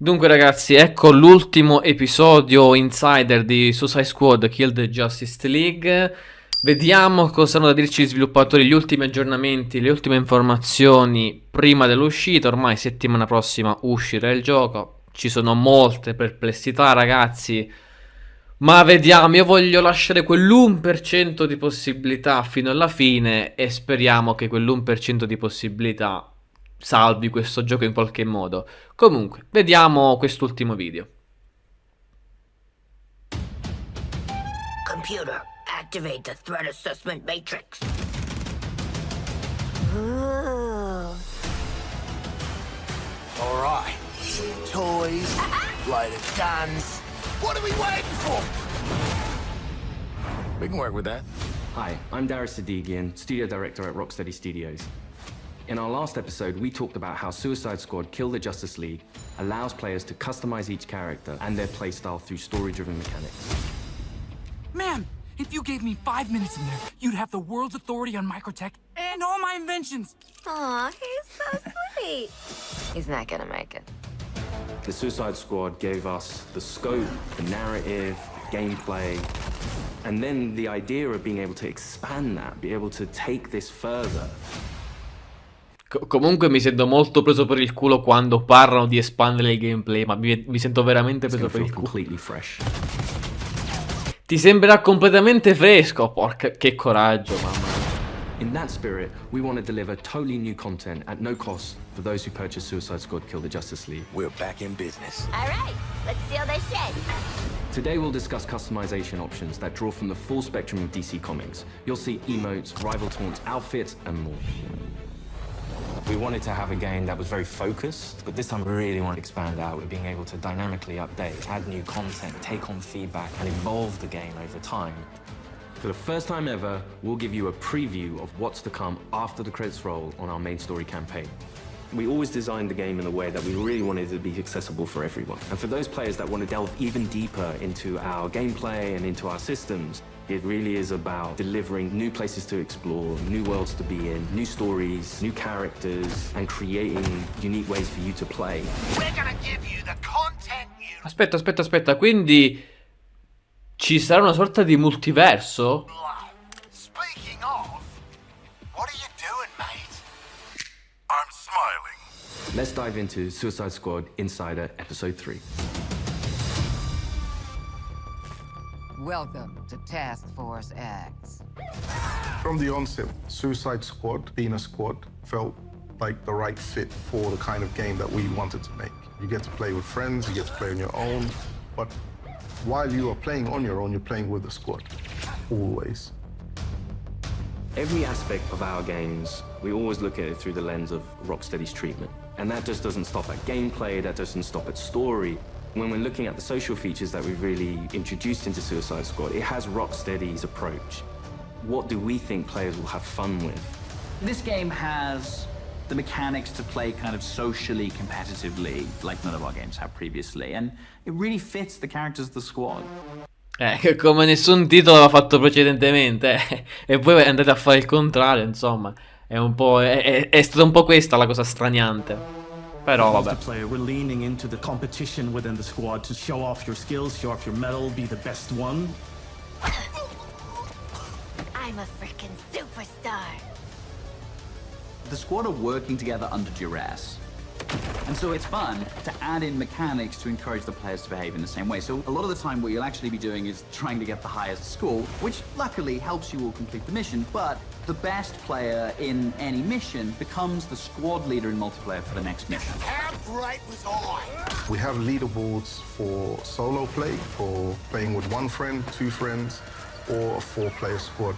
Dunque ragazzi, ecco l'ultimo episodio insider di Suicide Squad Kill the Justice League. Vediamo cosa hanno da dirci gli sviluppatori, gli ultimi aggiornamenti, le ultime informazioni prima dell'uscita. Ormai settimana prossima uscirà il gioco. Ci sono molte perplessità ragazzi, ma vediamo, io voglio lasciare quell'1% di possibilità fino alla fine e speriamo che quell'1% di possibilità salvi questo gioco in qualche modo. Comunque, vediamo quest'ultimo video. Computer, activate the threat assessment matrix. All right. Toys, loaded guns. What are we waiting for? We can work with that. Hi, I'm Darius Sadigian, Studio Director at Rocksteady Studios. In our last episode, we talked about how Suicide Squad Kill the Justice League allows players to customize each character and their playstyle through story-driven mechanics. Man, if you gave me 5 minutes in there, you'd have the world's authority on microtech and all my inventions. Aw, he's so sweet. He's not gonna make it. The Suicide Squad gave us the scope, the narrative, the gameplay, and then the idea of being able to expand that, be able to take this further. Comunque mi sento molto preso per il culo quando parlano di espandere il gameplay, ma mi sento veramente preso per il culo. Completely fresh. Ti sembrerà completamente fresco, porca, che coraggio, mamma mia. In that spirit, we want to deliver totally new content at no cost for those who purchase Suicide Squad Kill the Justice League. We're back in business. All right, let's steal this shit. Today we'll discuss customization options that draw from the full spectrum of DC Comics. You'll see emotes, rival taunts, outfits, and more. We wanted to have a game that was very focused, but this time we really want to expand out with being able to dynamically update, add new content, take on feedback, and evolve the game over time. For the first time ever, we'll give you a preview of what's to come after the credits roll on our main story campaign. We always designed the game in a way that we really wanted it to be accessible for everyone. And for those players that want to delve even deeper into our gameplay and into our systems, it really is about delivering new places to explore, new worlds to be in, new stories, new characters, and creating unique ways for you to play. We're gonna give you the content you Aspetta, quindi ci sarà una sorta di multiverso? love. Speaking of, what are you doing, mate? I'm smiling. Let's dive into Suicide Squad Insider Episode 3. Welcome to Task Force X. From the onset, Suicide Squad, being a squad, felt like the right fit for the kind of game that we wanted to make. You get to play with friends, you get to play on your own, but while you are playing on your own, you're playing with the squad, always. Every aspect of our games, we always look at it through the lens of Rocksteady's treatment. And that just doesn't stop at gameplay, that doesn't stop at story. When we're looking at the social features that we've really introduced into Suicide Squad, it has Rocksteady's approach. What do we think players will have fun with? This game has the mechanics to play kind of socially competitively, like none of our games have previously, and it really fits the characters of the squad. Come nessun titolo aveva fatto precedentemente, e poi andate a fare il contrario, insomma. È un po'. È stata un po' questa la cosa straniante. Però vabbè. Multiplayer, we're leaning into the competition within the squad to show off your skills, show off your mettle, be the best one. I'm a freaking superstar. The squad are working together under duress. And so it's fun to add in mechanics to encourage the players to behave in the same way. So a lot of the time what you'll actually be doing is trying to get the highest score, which luckily helps you all complete the mission, but the best player in any mission becomes the squad leader in multiplayer for the next mission. How great was I? We have leaderboards for solo play, for playing with one friend, two friends, or a four-player squad.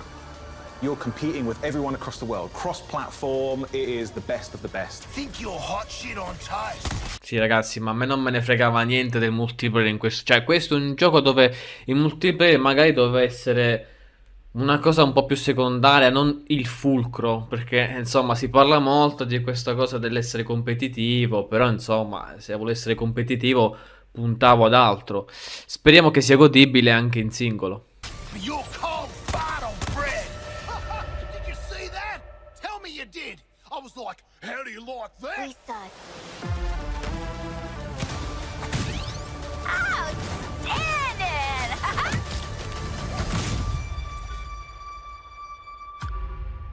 You're competing with everyone across the world. Cross-platform, it is the best of the best. Think you're hot shit on toast. Sì ragazzi, ma a me non me ne fregava niente del multiplayer in questo. Cioè, questo è un gioco dove il multiplayer magari doveva essere una cosa un po' più secondaria, non il fulcro. Perché insomma si parla molto di questa cosa dell'essere competitivo. Però insomma, se volevo essere competitivo puntavo ad altro. Speriamo che sia godibile anche in singolo. You're cold fart on bread. Did you see that? Tell me you did. I was like, how do you like that? We suck.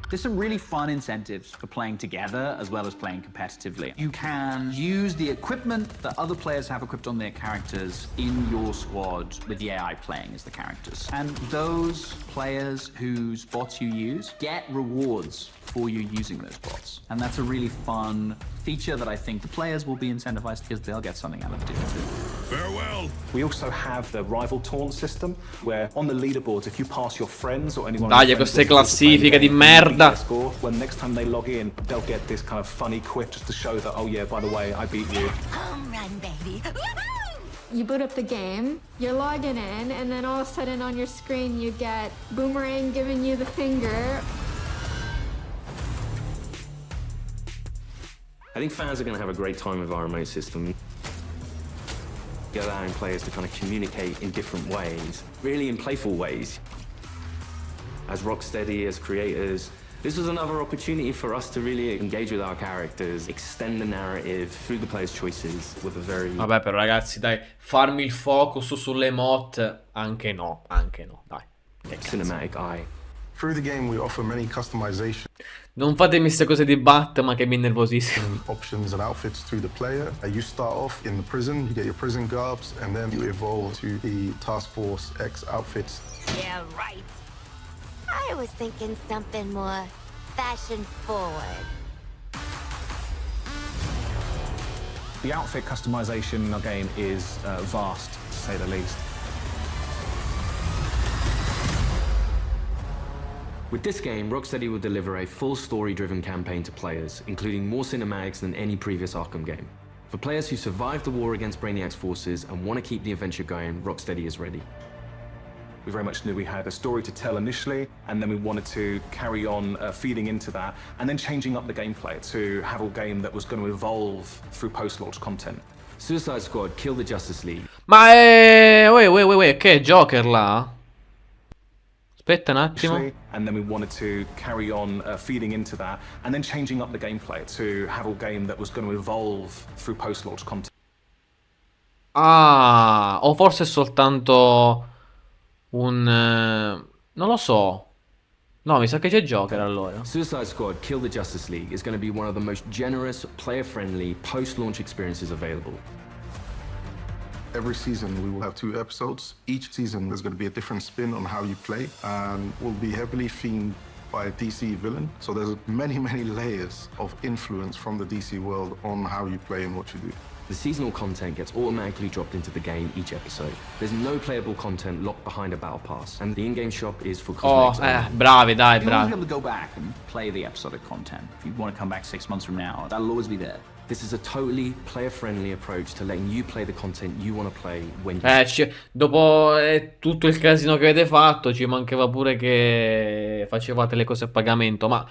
There's some really fun incentives for playing together as well as playing competitively. You can use the equipment that other players have equipped on their characters in your squad with the AI playing as the characters. And those players whose bots you use get rewards for you using those bots. And that's a really fun feature that I think the players will be incentivized because they'll get something out of doing too. Farewell. We also have the rival taunt system, where on the leaderboards, if you pass your friends or anyone... Dai, queste classifiche di merda. When next time they log in, they'll get this kind of funny quip just to show that, oh yeah, by the way, I beat you. Home run, baby. You boot up the game, you're logging in, and then all of a sudden on your screen you get Boomerang giving you the finger. I think fans are going to have a great time with our remote system. Allowing players to kind of communicate in different ways, really in playful ways. As Rocksteady, as creators, this was another opportunity for us to really engage with our characters, extend the narrative through the players' choices with a very... Vabbè, però ragazzi, dai, farmi il focus sulle emote, anche no, dai. Cinematic eye. Through the game, we offer many customization Non fatemi queste cose di Batman che mi innervosiscono. options and outfits to the player. You start off in the prison, you get your prison garbs, and then you evolve to the Task Force X outfits. Yeah, right. I was thinking something more fashion forward. The outfit customization in our game is vast, to say the least. With this game, Rocksteady will deliver a full story-driven campaign to players, including more cinematics than any previous Arkham game. For players who survived the war against Brainiac's forces and want to keep the adventure going, Rocksteady is ready. We very much knew we had a story to tell initially, and then we wanted to carry on feeding into that, and then changing up the gameplay to have a game that was going to evolve through post-launch content. Suicide Squad Kill the Justice League. Ma che è Joker là? Aspetta un attimo. And then we wanted to carry on feeding into that, and then changing up the gameplay to have a game that was going to evolve through post-launch content. Ah, o forse è soltanto un... non lo so. No, mi sa che c'è Joker allora. Suicide Squad Kill the Justice League is going to be one of the most generous, player-friendly, post-launch experiences available. Every season we will have 2 episodes. Each season there's going to be a different spin on how you play, and will be heavily themed by a DC villain. So there's many layers of influence from the DC world on how you play and what you do. The seasonal content gets automatically dropped into the game each episode. There's no playable content locked behind a battle pass, and the in-game shop is for cosmetics. Bravi, dai, You'll always be bravi. able to go back and play the episodic content. If you want to come back 6 months from now, that'll always be there. This is a totally player-friendly approach to letting you play the content you want to play when you... Dopo tutto il casino che avete fatto, ci mancava pure che facevate le cose a pagamento, ma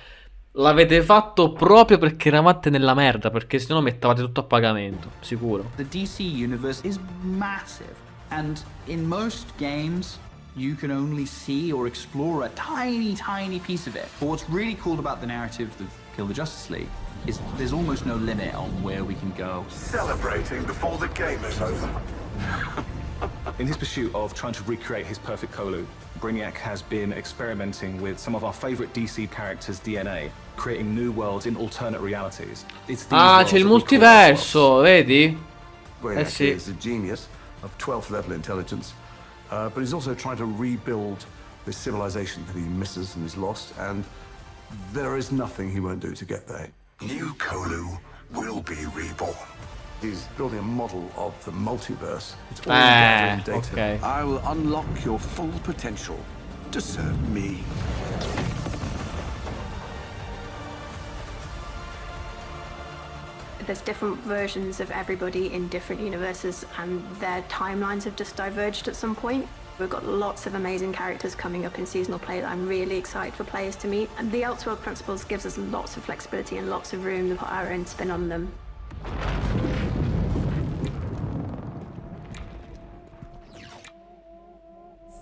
l'avete fatto proprio perché eravate nella merda, perché sennò mettevate tutto a pagamento, sicuro. The DC universe is massive, and in most games you can only see or explore a tiny piece of it. But what's really cool about the narrative of Kill the Justice League is there's almost no limit on where we can go. Celebrating before the game is over. In his pursuit of trying to recreate his perfect Colu, Brainiac has been experimenting with some of our favorite DC characters' DNA, creating new worlds in alternate realities. C'è il multiverso, vedi? Brainiac sì. is a genius of 12th level intelligence, but he's also trying to rebuild this civilization that he misses and is lost, and there is nothing he won't do to get there. New Colu will be reborn. He's building a model of the multiverse. It's all gathering data. Okay. I will unlock your full potential to serve me. There's different versions of everybody in different universes, and their timelines have just diverged at some point. We've got lots of amazing characters coming up in seasonal play that I'm really excited for players to meet. And the Elseworld Principles gives us lots of flexibility and lots of room to put our own spin on them.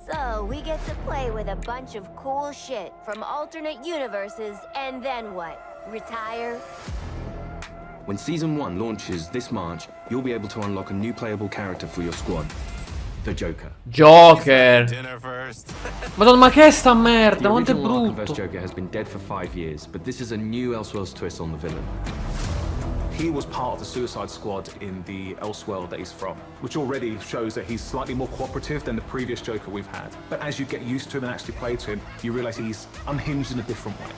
So, we get to play with a bunch of cool shit from alternate universes, and then what? Retire? When Season 1 launches this March, you'll be able to unlock a new playable character for your squad. The Joker. Joker. Madonna, ma che è sta merda? Quanto è original Arkham-verse brutto. Joker has been dead for 5 years, but this is a new Elseworlds twist on the villain. He was part of the Suicide Squad in the Elseworld that he's from, which already shows that he's slightly more cooperative than the previous Joker we've had. But as you get used to him and actually play to him, you realize he's unhinged in a different way.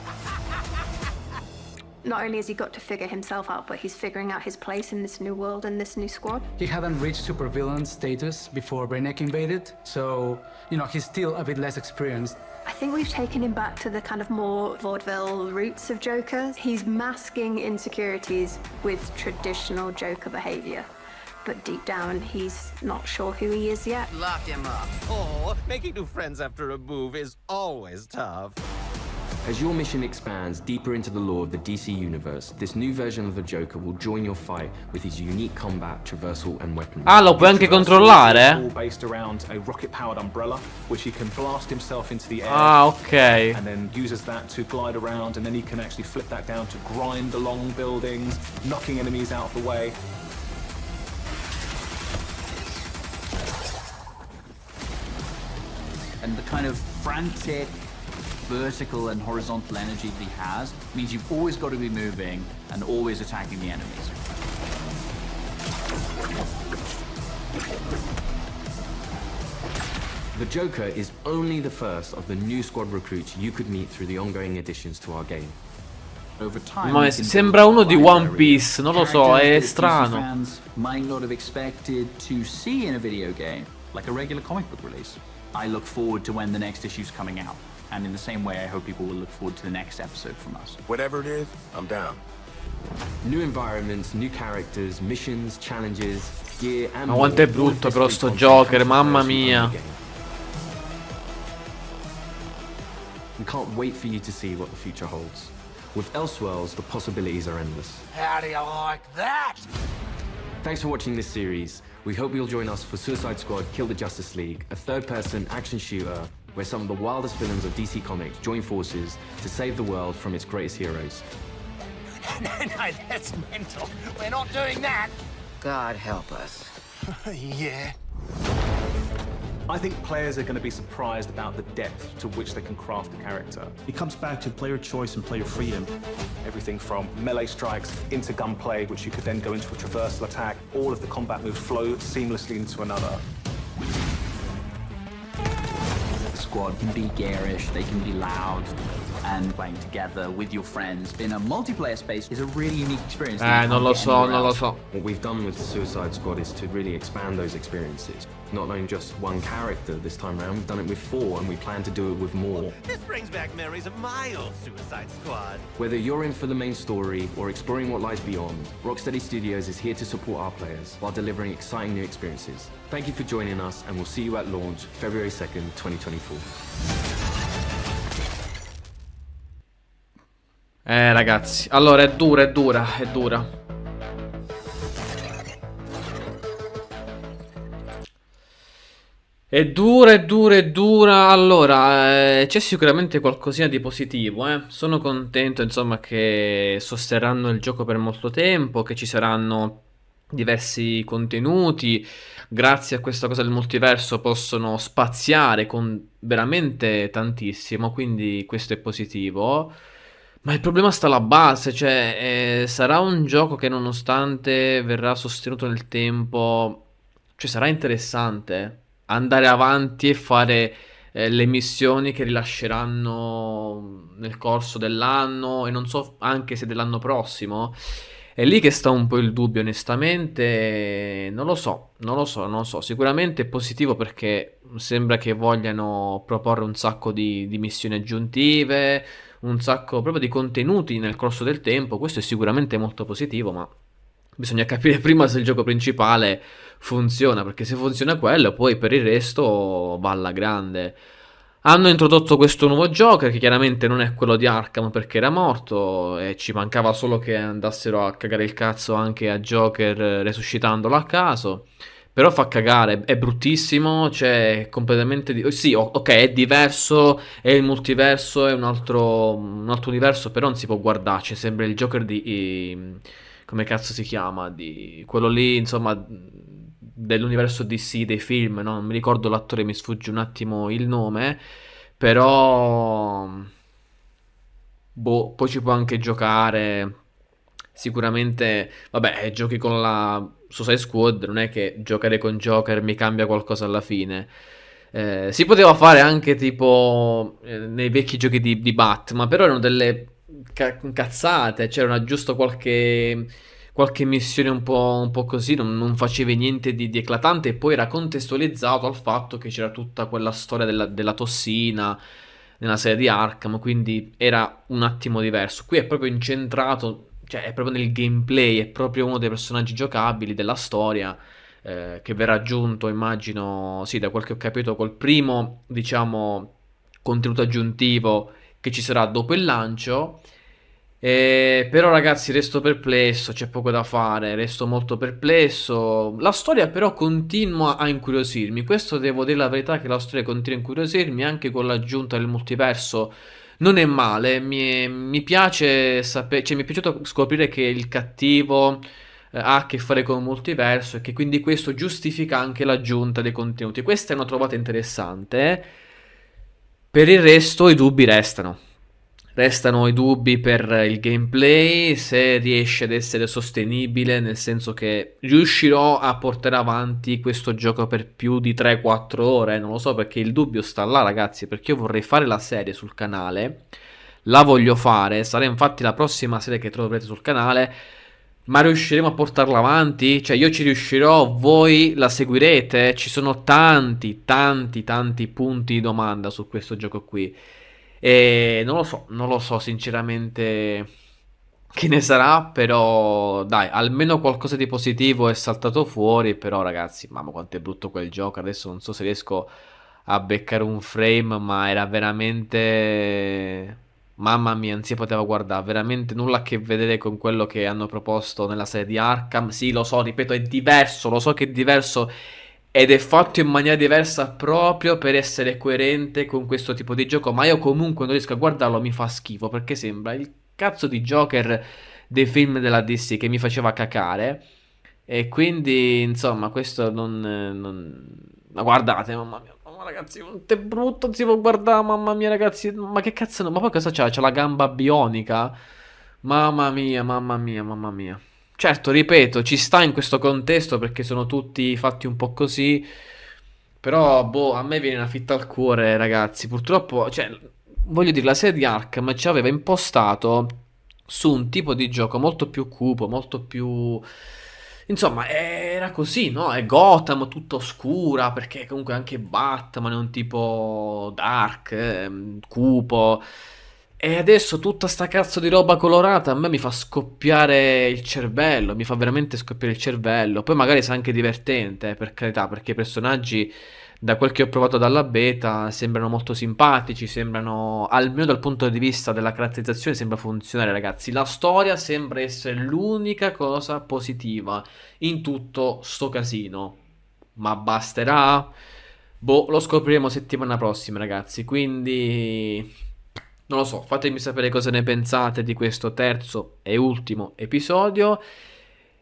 Not only has he got to figure himself out, but he's figuring out his place in this new world and this new squad. He hadn't reached supervillain status before Brainiac invaded, so, you know, he's still a bit less experienced. I think we've taken him back to the kind of more vaudeville roots of Joker. He's masking insecurities with traditional Joker behavior. But deep down, he's not sure who he is yet. Lock him up. Oh, making new friends after a move is always tough. As your mission expands deeper into the lore of the DC universe, this new version of the Joker will join your fight with his unique combat, traversal and weaponry. Ah, lo puoi anche It's controllare? all based around a rocket-powered umbrella, which he can blast himself into the air. Ah, ok. And then uses that to glide around, and then he can actually flip that down to grind along buildings, knocking enemies out of the way. And the kind of frantic vertical and horizontal energy that he has means you've always got to be moving and always attacking the enemies. The Joker is only the first of the new squad recruits you could meet through the ongoing additions to our game. Over time, Ma we can sembra build uno di a One library of Piece, non lo so, è characters that DC strano. fans might not have expected to see in a video game, like a regular comic book release. I look forward to when the next issue's coming out. And in the same way, I hope people will look forward to the next episode from us. Whatever it is, I'm down. New environments, new characters, missions, challenges, gear and Ma quanto è brutto però sto Joker, mamma mia. We can't wait for you to see what the future holds. With Elseworlds, the possibilities are endless. How do you like that? Thanks for watching this series. We hope you'll join us for Suicide Squad Kill the Justice League, a third-person action shooter where some of the wildest villains of DC Comics join forces to save the world from its greatest heroes. No, that's mental. We're not doing that. God help us. Yeah. I think players are going to be surprised about the depth to which they can craft a character. It comes back to player choice and player freedom. Everything from melee strikes into gunplay, which you could then go into a traversal attack. All of the combat moves flow seamlessly into another. The squad can be garish, they can be loud, and playing together with your friends in a multiplayer space is a really unique experience. that you Non can't lo get so, anywhere non lo else. so. What we've done with the Suicide Squad is to really expand those experiences. Not only just one character this time around, we've done it with 4 and we plan to do it with more. This brings back memories of my old Suicide Squad. Whether you're in for the main story or exploring what lies beyond, Rocksteady Studios is here to support our players while delivering exciting new experiences. Thank you for joining us and we'll see you at launch February 2nd, 2024. Ragazzi, allora è dura, è dura, è dura. È dura, è dura, è dura. Allora, c'è sicuramente qualcosina di positivo, eh. Sono contento, insomma, che sosterranno il gioco per molto tempo, che ci saranno diversi contenuti. Grazie a questa cosa del multiverso possono spaziare con veramente tantissimo, quindi questo è positivo. Ma il problema sta alla base, cioè sarà un gioco che nonostante verrà sostenuto nel tempo, cioè sarà interessante andare avanti e fare le missioni che rilasceranno nel corso dell'anno e non so anche se dell'anno prossimo. È lì che sta un po' il dubbio, onestamente. Non lo so, non lo so, non lo so. Sicuramente è positivo perché sembra che vogliano proporre un sacco di missioni aggiuntive, un sacco proprio di contenuti nel corso del tempo. Questo è sicuramente molto positivo, ma bisogna capire prima se il gioco principale funziona, perché se funziona quello, poi per il resto va alla grande. Hanno introdotto questo nuovo Joker, che chiaramente non è quello di Arkham perché era morto, e ci mancava solo che andassero a cagare il cazzo anche a Joker resuscitandolo a caso. Però fa cagare, è bruttissimo, cioè completamente... Sì, ok, è diverso, è il multiverso, è un altro universo, però non si può guardarci, sembra il Joker di... come cazzo si chiama? Di quello lì, insomma, dell'universo DC dei film, no? Non mi ricordo l'attore, mi sfugge un attimo il nome, però boh, poi ci può anche giocare. Sicuramente, vabbè, giochi con la Suicide Squad, non è che giocare con Joker mi cambia qualcosa alla fine. Si poteva fare anche tipo nei vecchi giochi di Batman, però erano delle cazzate, c'era giusto qualche missione un po' così, non facevi niente di eclatante, e poi era contestualizzato al fatto che c'era tutta quella storia della tossina nella serie di Arkham, quindi era un attimo diverso. Qui è proprio incentrato, cioè è proprio nel gameplay, è proprio uno dei personaggi giocabili della storia, che verrà aggiunto, immagino, sì, da quel che ho capito, col primo, diciamo, contenuto aggiuntivo che ci sarà dopo il lancio. Però ragazzi, resto perplesso, c'è poco da fare, resto molto perplesso. La storia però continua a incuriosirmi, questo devo dire la verità, che la storia continua a incuriosirmi anche con l'aggiunta del multiverso. Non è male, mi piace sapere, cioè mi è piaciuto scoprire che il cattivo ha a che fare con il multiverso, e che quindi questo giustifica anche l'aggiunta dei contenuti. Questa è una trovata interessante. Per il resto i dubbi restano. Restano i dubbi per il gameplay, se riesce ad essere sostenibile, nel senso che riuscirò a portare avanti questo gioco per più di 3-4 ore, non lo so, perché il dubbio sta là, ragazzi, perché io vorrei fare la serie sul canale, la voglio fare, sarà infatti la prossima serie che troverete sul canale, ma riusciremo a portarla avanti? Cioè io ci riuscirò, voi la seguirete? Ci sono tanti punti di domanda su questo gioco qui. E non lo so sinceramente che ne sarà, però dai, almeno qualcosa di positivo è saltato fuori. Però ragazzi, mamma quanto è brutto quel gioco, adesso non so se riesco a beccare un frame, ma era veramente... Mamma mia, non si poteva guardare, veramente nulla a che vedere con quello che hanno proposto nella serie di Arkham. Sì, lo so, ripeto, è diverso, lo so che è diverso, ed è fatto in maniera diversa proprio per essere coerente con questo tipo di gioco, ma io comunque non riesco a guardarlo, mi fa schifo, perché sembra il cazzo di Joker dei film della DC che mi faceva cacare, e quindi insomma questo Ma guardate, mamma mia, mamma, ragazzi, quanto è brutto, non si può guardare, mamma mia ragazzi, ma che cazzo, ma poi cosa c'ha? C'ha la gamba bionica? Mamma mia, mamma mia, mamma mia. Certo, ripeto, ci sta in questo contesto perché sono tutti fatti un po' così. Però, boh, a me viene una fitta al cuore, ragazzi. Purtroppo, cioè, voglio dire, la serie di Arkham ci aveva impostato su un tipo di gioco molto più cupo, molto più... Insomma, era così, no? È Gotham tutta oscura, perché comunque anche Batman è un tipo dark, cupo. E adesso tutta sta cazzo di roba colorata a me mi fa scoppiare il cervello, mi fa veramente scoppiare il cervello. Poi magari sarà anche divertente, per carità, perché i personaggi, da quel che ho provato dalla beta, sembrano molto simpatici, sembrano, almeno dal punto di vista della caratterizzazione, sembra funzionare, ragazzi. La storia sembra essere l'unica cosa positiva in tutto sto casino. Ma basterà? Boh, lo scopriremo settimana prossima, ragazzi, quindi... Non lo so, fatemi sapere cosa ne pensate di questo terzo e ultimo episodio.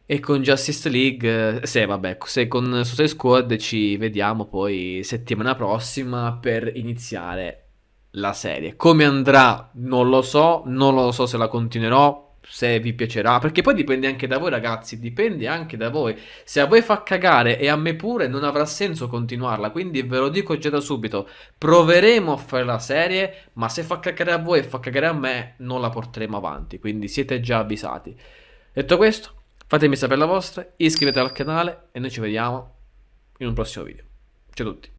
E con Justice League, se con Suicide Squad ci vediamo poi settimana prossima per iniziare la serie. Come andrà non lo so, non lo so se la continuerò, se vi piacerà, perché poi dipende anche da voi ragazzi, dipende anche da voi. Se a voi fa cagare e a me pure, non avrà senso continuarla, quindi ve lo dico già da subito, proveremo a fare la serie, ma se fa cagare a voi e fa cagare a me, non la porteremo avanti, quindi siete già avvisati. Detto questo, fatemi sapere la vostra, iscrivetevi al canale e noi ci vediamo in un prossimo video. Ciao a tutti.